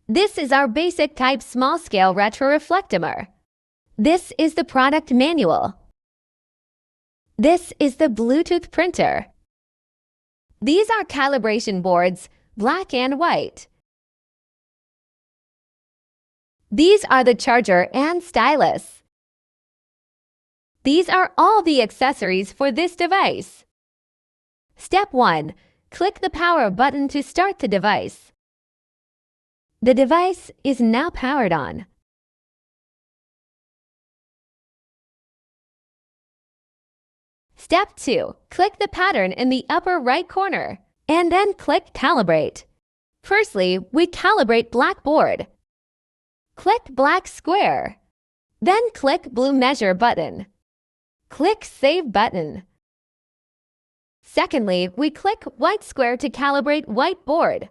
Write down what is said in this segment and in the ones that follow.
This is our basic type small-scale retroreflectometer. This is the product manual. This is the Bluetooth printer. These are calibration boards, black and white. These are the charger and stylus. These are all the accessories for this device. Step 1. Click the power button to start the device. The device is now powered on. Step 2. Click the pattern in the upper right corner, and then click Calibrate. Firstly, we calibrate black board. Click black square. Then click blue Measure button. Click Save button. Secondly, we click white square to calibrate white board.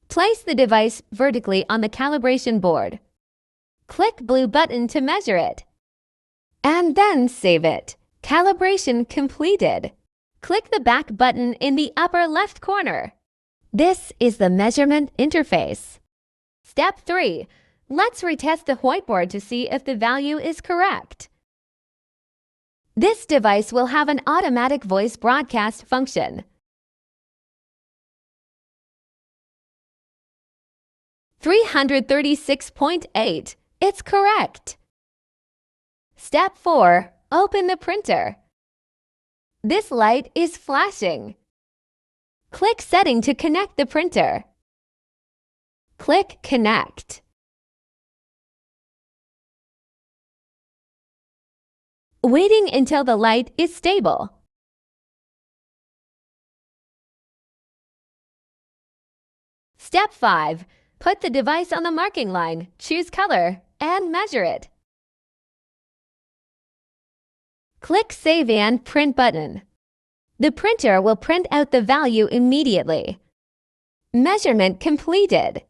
Place the device vertically on the calibration board. Click blue button to measure it. And then save it. Calibration completed. Click the back button in the upper left corner. This is the measurement interface. Step 3. Let's retest the whiteboard to see if the value is correct. This device will have an automatic voice broadcast function. 336.8. It's correct. Step 4. Open the printer. This light is flashing. Click Setting to connect the printer. Click Connect. Waiting until the light is stable. Step 5. Put the device on the marking line, choose color, and measure it. Click Save and Print button. The printer will print out the value immediately. Measurement completed.